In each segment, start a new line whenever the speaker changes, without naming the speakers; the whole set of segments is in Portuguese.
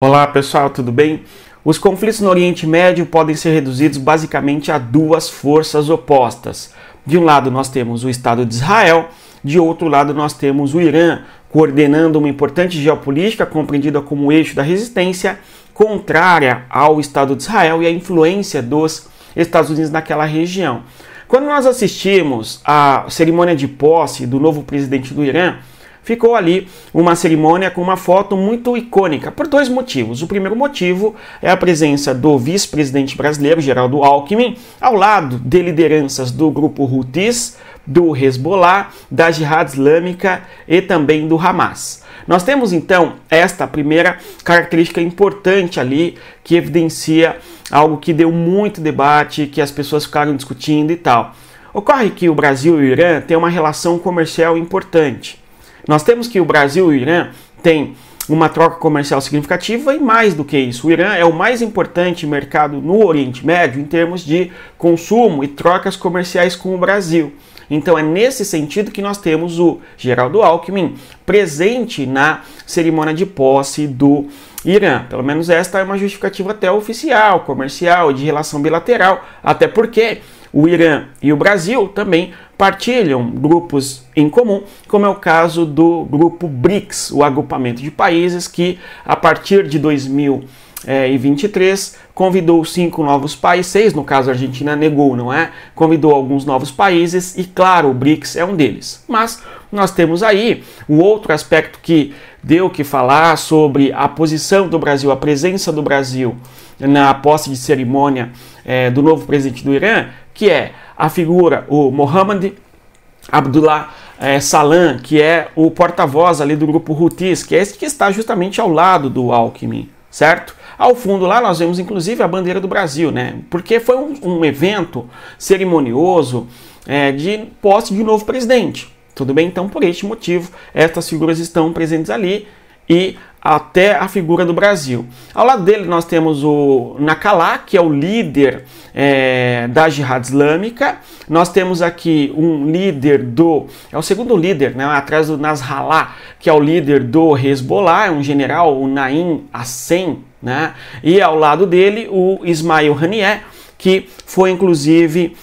Olá pessoal, tudo bem? Os conflitos no Oriente Médio podem ser reduzidos basicamente a duas forças opostas. De um lado nós temos o Estado de Israel, de outro lado nós temos o Irã, coordenando uma importante geopolítica compreendida como eixo da resistência, contrária ao Estado de Israel e à influência dos Estados Unidos naquela região. Quando nós assistimos à cerimônia de posse do novo presidente do Irã, ficou ali uma cerimônia com uma foto muito icônica, por dois motivos. O primeiro motivo é a presença do vice-presidente brasileiro, Geraldo Alckmin, ao lado de lideranças do grupo Houthis, do Hezbollah, da Jihad Islâmica e também do Hamas. Nós temos então esta primeira característica importante ali, que evidencia algo que deu muito debate, que as pessoas ficaram discutindo e tal. Ocorre que o Brasil e o Irã têm uma relação comercial importante. Nós temos que o Brasil e o Irã têm uma troca comercial significativa e mais do que isso, o Irã é o mais importante mercado no Oriente Médio em termos de consumo e trocas comerciais com o Brasil. Então é nesse sentido que nós temos o Geraldo Alckmin presente na cerimônia de posse do Irã. Pelo menos esta é uma justificativa até oficial, comercial, de relação bilateral, até porque o Irã e o Brasil também partilham grupos em comum, como é o caso do grupo BRICS, o agrupamento de países que, a partir de 2023, convidou 5 novos países, 6 no caso a Argentina negou, não é? Convidou alguns novos países e, claro, o BRICS é um deles. Mas nós temos aí o outro aspecto que deu o que falar sobre a posição do Brasil, a presença do Brasil na posse de cerimônia do novo presidente do Irã, que é a figura, o Mohammed Abdullah Salam, que é o porta-voz ali do grupo Houthis, que é esse que está justamente ao lado do Alckmin, certo? Ao fundo lá nós vemos inclusive a bandeira do Brasil, né? Porque foi um evento cerimonioso de posse de um novo presidente. Tudo bem? Então, por este motivo, estas figuras estão presentes ali e até a figura do Brasil. Ao lado dele nós temos o Nakallah, que é o líder da Jihad Islâmica. Nós temos aqui um líder é o segundo líder, né, atrás do Nasrallah, que é o líder do Hezbollah, é um general, o Naim Hassen, né? E ao lado dele o Ismail Haniyeh, que foi inclusive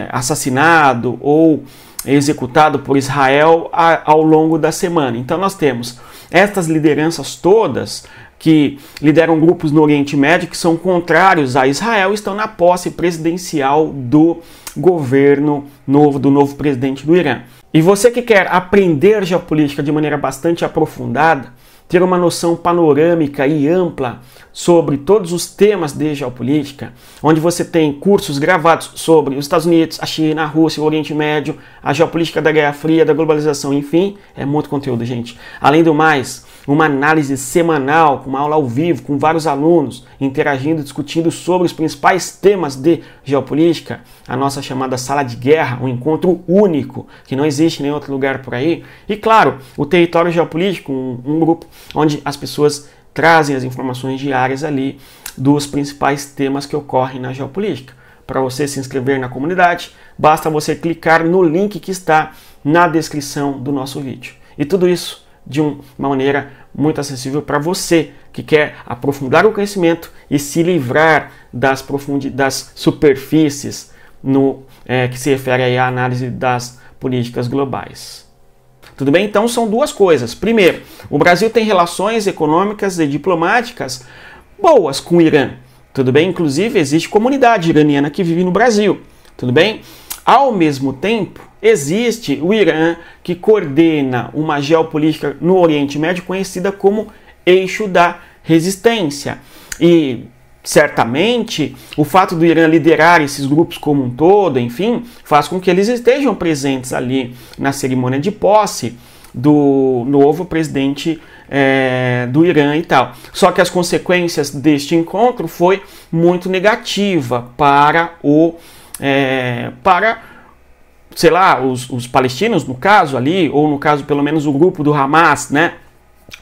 assassinado ou executado por Israel ao longo da semana. Então nós temos estas lideranças todas que lideram grupos no Oriente Médio que são contrários a Israel, estão na posse presidencial do governo novo, do novo presidente do Irã. E você que quer aprender geopolítica de maneira bastante aprofundada, ter uma noção panorâmica e ampla sobre todos os temas de geopolítica, onde você tem cursos gravados sobre os Estados Unidos, a China, a Rússia, o Oriente Médio, a geopolítica da Guerra Fria, da globalização, enfim, é muito conteúdo, gente. Além do mais, uma análise semanal, com uma aula ao vivo, com vários alunos interagindo, discutindo sobre os principais temas de geopolítica, a nossa chamada sala de guerra, um encontro único, que não existe em nenhum outro lugar por aí. E claro, o Território Geopolítico, um grupo onde as pessoas trazem as informações diárias ali dos principais temas que ocorrem na geopolítica. Para você se inscrever na comunidade, basta você clicar no link que está na descrição do nosso vídeo. E tudo isso de uma maneira muito acessível para você que quer aprofundar o conhecimento e se livrar das superfícies que se refere aí à análise das políticas globais. Tudo bem? Então são duas coisas. Primeiro, o Brasil tem relações econômicas e diplomáticas boas com o Irã. Tudo bem? Inclusive existe comunidade iraniana que vive no Brasil. Tudo bem? Ao mesmo tempo, existe o Irã que coordena uma geopolítica no Oriente Médio conhecida como eixo da resistência. E certamente o fato do Irã liderar esses grupos como um todo, enfim, faz com que eles estejam presentes ali na cerimônia de posse do novo presidente do Irã e tal. Só que as consequências deste encontro foi muito negativa para sei lá, os palestinos, no caso ali, ou no caso pelo menos o grupo do Hamas, né?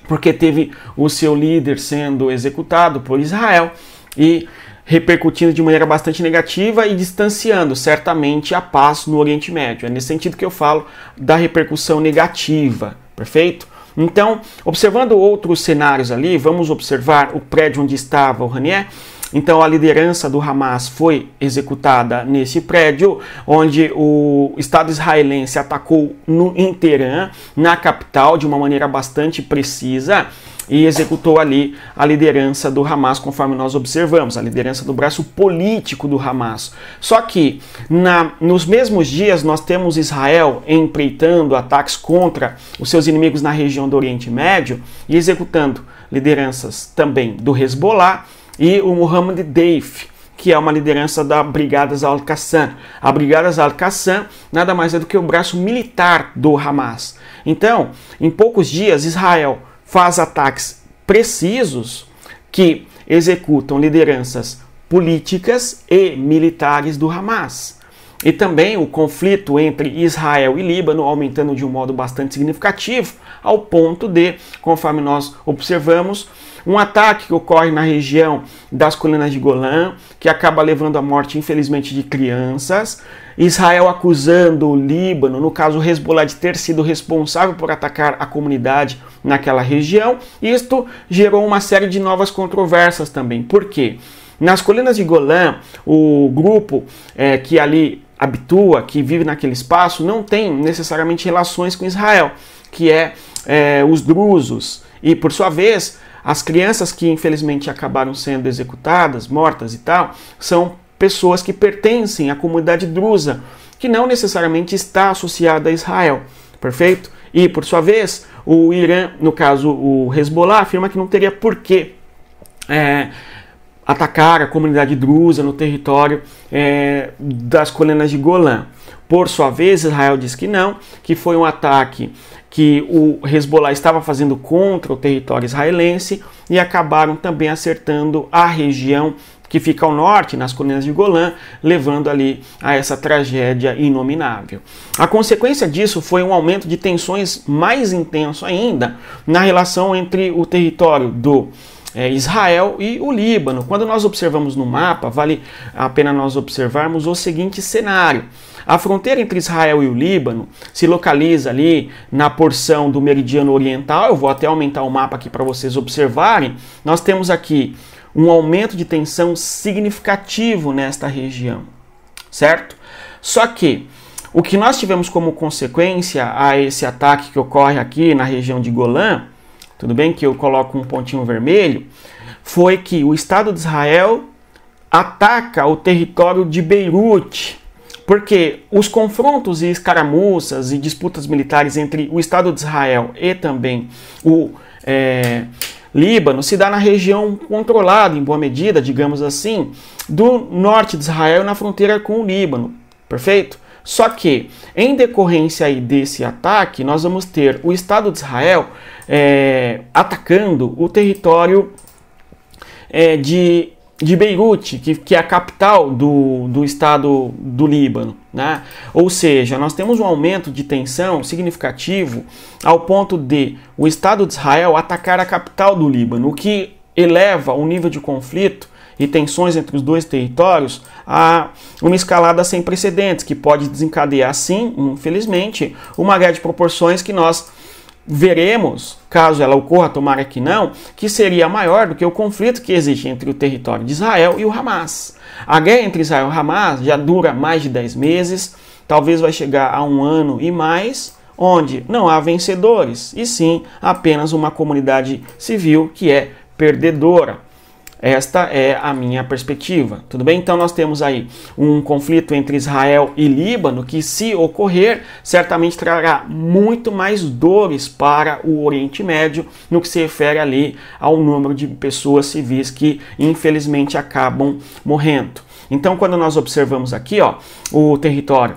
Porque teve o seu líder sendo executado por Israel e repercutindo de maneira bastante negativa e distanciando certamente a paz no Oriente Médio. É nesse sentido que eu falo da repercussão negativa, perfeito? Então, observando outros cenários ali, vamos observar o prédio onde estava o Ranier. Então, a liderança do Hamas foi executada nesse prédio, onde o Estado israelense atacou em Teherã, na capital, de uma maneira bastante precisa, e executou ali a liderança do Hamas, conforme nós observamos, a liderança do braço político do Hamas. Só que, nos mesmos dias, nós temos Israel empreitando ataques contra os seus inimigos na região do Oriente Médio e executando lideranças também do Hezbollah, e o Mohammed Deif, que é uma liderança da Brigadas Al-Qassam. A Brigadas Al-Qassam nada mais é do que o braço militar do Hamas. Então, em poucos dias, Israel faz ataques precisos que executam lideranças políticas e militares do Hamas. E também o conflito entre Israel e Líbano aumentando de um modo bastante significativo, ao ponto de, conforme nós observamos, um ataque que ocorre na região das colinas de Golã, que acaba levando à morte, infelizmente, de crianças. Israel acusando o Líbano, no caso o Hezbollah, de ter sido responsável por atacar a comunidade naquela região. Isto gerou uma série de novas controvérsias também. Por quê? Nas colinas de Golã, o grupo que ali habitua, que vive naquele espaço, não tem necessariamente relações com Israel, que os drusos. E, por sua vez, as crianças que infelizmente acabaram sendo executadas, mortas e tal, são pessoas que pertencem à comunidade drusa, que não necessariamente está associada a Israel, perfeito? E, por sua vez, o Irã, no caso o Hezbollah, afirma que não teria por que atacar a comunidade drusa no território das colinas de Golã. Por sua vez, Israel diz que não, que foi um ataque que o Hezbollah estava fazendo contra o território israelense e acabaram também acertando a região que fica ao norte, nas colinas de Golã, levando ali a essa tragédia inominável. A consequência disso foi um aumento de tensões mais intenso ainda na relação entre o território do Israel e o Líbano. Quando nós observamos no mapa, vale a pena nós observarmos o seguinte cenário. A fronteira entre Israel e o Líbano se localiza ali na porção do meridiano oriental. Eu vou até aumentar o mapa aqui para vocês observarem. Nós temos aqui um aumento de tensão significativo nesta região, certo? Só que o que nós tivemos como consequência a esse ataque que ocorre aqui na região de Golã, tudo bem que eu coloco um pontinho vermelho, foi que o Estado de Israel ataca o território de Beirute, porque os confrontos e escaramuças e disputas militares entre o Estado de Israel e também o Líbano se dá na região controlada, em boa medida, digamos assim, do norte de Israel na fronteira com o Líbano, perfeito? Só que, em decorrência aí desse ataque, nós vamos ter o Estado de Israel atacando o território de Beirute, que é a capital do estado do Líbano, né? Ou seja, nós temos um aumento de tensão significativo ao ponto de o Estado de Israel atacar a capital do Líbano, o que eleva o nível de conflito e tensões entre os dois territórios a uma escalada sem precedentes, que pode desencadear, sim, infelizmente, uma guerra de proporções que nós veremos, caso ela ocorra, tomara que não, que seria maior do que o conflito que existe entre o território de Israel e o Hamas. A guerra entre Israel e o Hamas já dura mais de 10 meses, talvez vai chegar a 1 ano e mais, onde não há vencedores, e sim apenas uma comunidade civil que é perdedora. Esta é a minha perspectiva, tudo bem? Então nós temos aí um conflito entre Israel e Líbano que, se ocorrer, certamente trará muito mais dores para o Oriente Médio no que se refere ali ao número de pessoas civis que infelizmente acabam morrendo. Então quando nós observamos aqui o território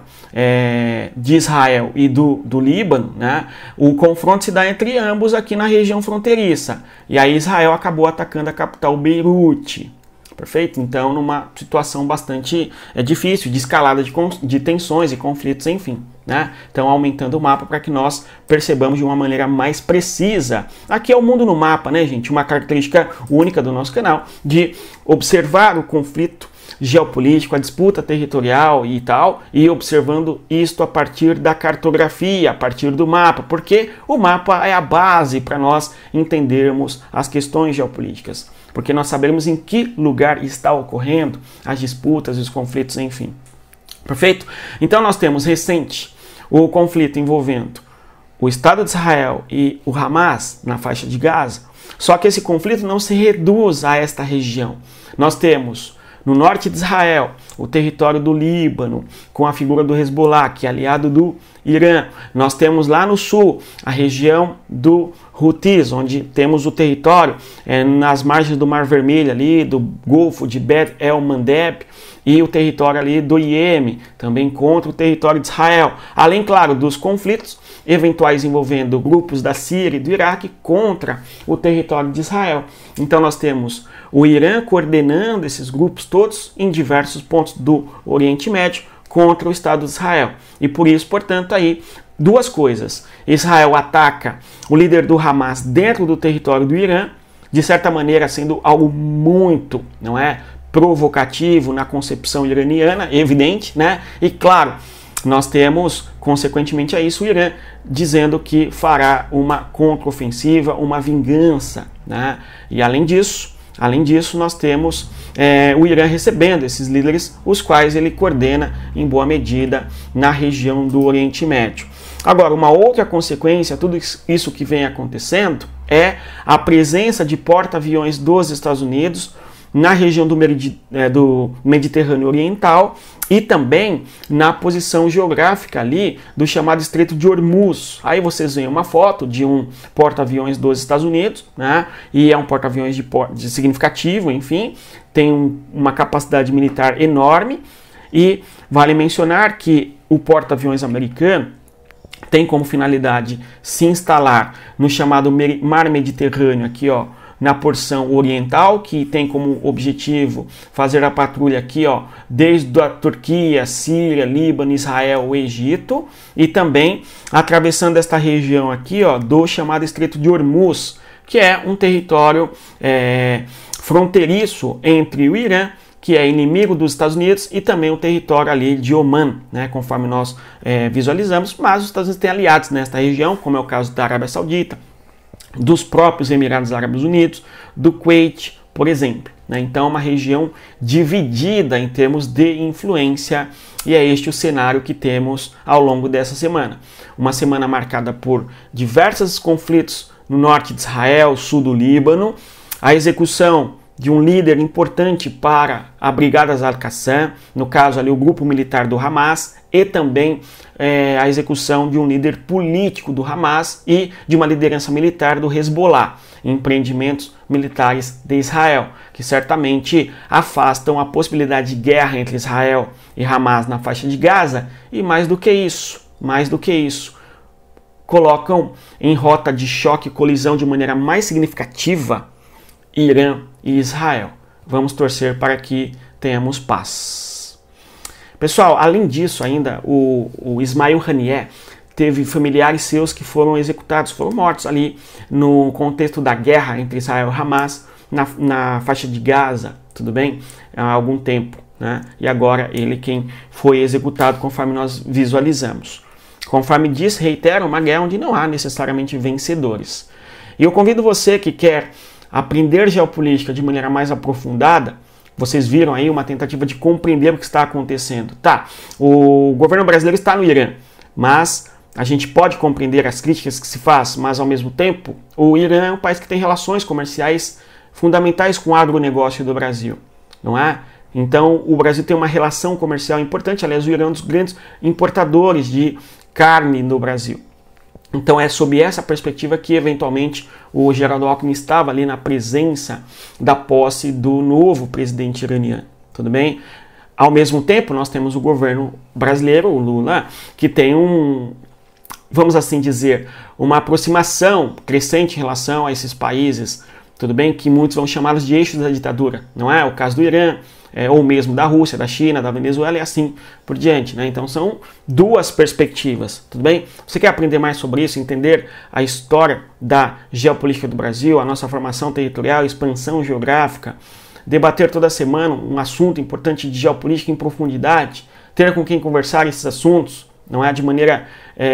de Israel e do Líbano, né, o confronto se dá entre ambos aqui na região fronteiriça. E aí Israel acabou atacando a capital Beirute. Perfeito? Então, numa situação bastante difícil, de escalada de tensões e conflitos, enfim. Né? Então, aumentando o mapa para que nós percebamos de uma maneira mais precisa. Aqui é o mundo no mapa, né, gente? Uma característica única do nosso canal, de observar o conflito geopolítico, a disputa territorial e tal, e observando isto a partir da cartografia, a partir do mapa, porque o mapa é a base para nós entendermos as questões geopolíticas, porque nós sabemos em que lugar está ocorrendo as disputas, os conflitos, enfim. Perfeito? Então nós temos recente o conflito envolvendo o Estado de Israel e o Hamas na faixa de Gaza, só que esse conflito não se reduz a esta região. Nós temos no norte de Israel o território do Líbano, com a figura do Hezbollah, que é aliado do Irã. Nós temos lá no sul a região do Houthis, onde temos o território nas margens do Mar Vermelho, ali do Golfo de Bab el-Mandeb, e o território ali do Iêmen, também contra o território de Israel. Além, claro, dos conflitos eventuais envolvendo grupos da Síria e do Iraque contra o território de Israel. Então nós temos o Irã coordenando esses grupos todos em diversos pontos do Oriente Médio contra o Estado de Israel. E por isso, portanto, aí duas coisas. Israel ataca o líder do Hamas dentro do território do Irã, de certa maneira sendo algo muito, não é, provocativo na concepção iraniana, evidente, né? E claro, nós temos, consequentemente a isso, o Irã dizendo que fará uma contraofensiva, uma vingança, né? E além disso, nós temos o Irã recebendo esses líderes, os quais ele coordena em boa medida na região do Oriente Médio. Agora, uma outra consequência, tudo isso que vem acontecendo, é a presença de porta-aviões dos Estados Unidos na região do Mediterrâneo Oriental e também na posição geográfica ali do chamado Estreito de Hormuz. Aí vocês veem uma foto de um porta-aviões dos Estados Unidos, né? E é um porta-aviões de significativo, enfim, tem uma capacidade militar enorme, e vale mencionar que o porta-aviões americano tem como finalidade se instalar no chamado Mar Mediterrâneo, aqui ó, na porção oriental, que tem como objetivo fazer a patrulha aqui, ó, desde a Turquia, Síria, Líbano, Israel, Egito, e também atravessando esta região aqui, ó, do chamado Estreito de Hormuz, que é um território fronteiriço entre o Irã, que é inimigo dos Estados Unidos, e também o território ali de Omã, né, conforme nós visualizamos, mas os Estados Unidos têm aliados nesta região, como é o caso da Arábia Saudita, dos próprios Emirados Árabes Unidos, do Kuwait, por exemplo, né? Então é uma região dividida em termos de influência, e é este o cenário que temos ao longo dessa semana. Uma semana marcada por diversos conflitos no norte de Israel, sul do Líbano, a execução de um líder importante para a Brigada Al-Qassam, no caso ali o grupo militar do Hamas, e também a execução de um líder político do Hamas e de uma liderança militar do Hezbollah, empreendimentos militares de Israel, que certamente afastam a possibilidade de guerra entre Israel e Hamas na faixa de Gaza, e mais do que isso, colocam em rota de choque e colisão de maneira mais significativa Irã e Israel. Vamos torcer para que tenhamos paz. Pessoal, além disso ainda, o Ismail Haniyeh teve familiares seus que foram executados, foram mortos ali no contexto da guerra entre Israel e Hamas na faixa de Gaza, tudo bem? Há algum tempo, né? E agora ele quem foi executado, conforme nós visualizamos. Conforme diz, reitero, uma guerra onde não há necessariamente vencedores. E eu convido você que quer aprender geopolítica de maneira mais aprofundada. Vocês viram aí uma tentativa de compreender o que está acontecendo. Tá, o governo brasileiro está no Irã, mas a gente pode compreender as críticas que se faz, mas ao mesmo tempo, o Irã é um país que tem relações comerciais fundamentais com o agronegócio do Brasil, não é? Então, o Brasil tem uma relação comercial importante, aliás, o Irã é um dos grandes importadores de carne no Brasil. Então é sob essa perspectiva que eventualmente o Geraldo Alckmin estava ali na presença da posse do novo presidente iraniano, tudo bem? Ao mesmo tempo nós temos o governo brasileiro, o Lula, que tem vamos assim dizer, uma aproximação crescente em relação a esses países, tudo bem? Que muitos vão chamá-los de eixos da ditadura, não é? O caso do Irã, ou mesmo da Rússia, da China, da Venezuela e assim por diante, né? Então são duas perspectivas, tudo bem? Você quer aprender mais sobre isso, entender a história da geopolítica do Brasil, a nossa formação territorial, expansão geográfica, debater toda semana um assunto importante de geopolítica em profundidade, ter com quem conversar esses assuntos, não é, de maneira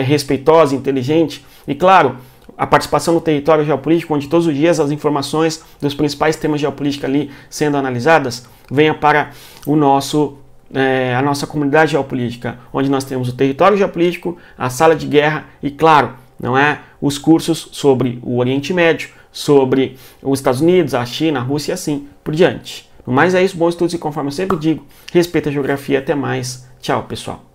respeitosa, inteligente, e claro, a participação no território geopolítico, onde todos os dias as informações dos principais temas geopolíticos ali sendo analisadas, venha para o a nossa comunidade geopolítica, onde nós temos o território geopolítico, a sala de guerra e, claro, não é, os cursos sobre o Oriente Médio, sobre os Estados Unidos, a China, a Rússia e assim por diante. No mais é isso, bons estudos e conforme eu sempre digo, respeita a geografia, até mais, tchau pessoal.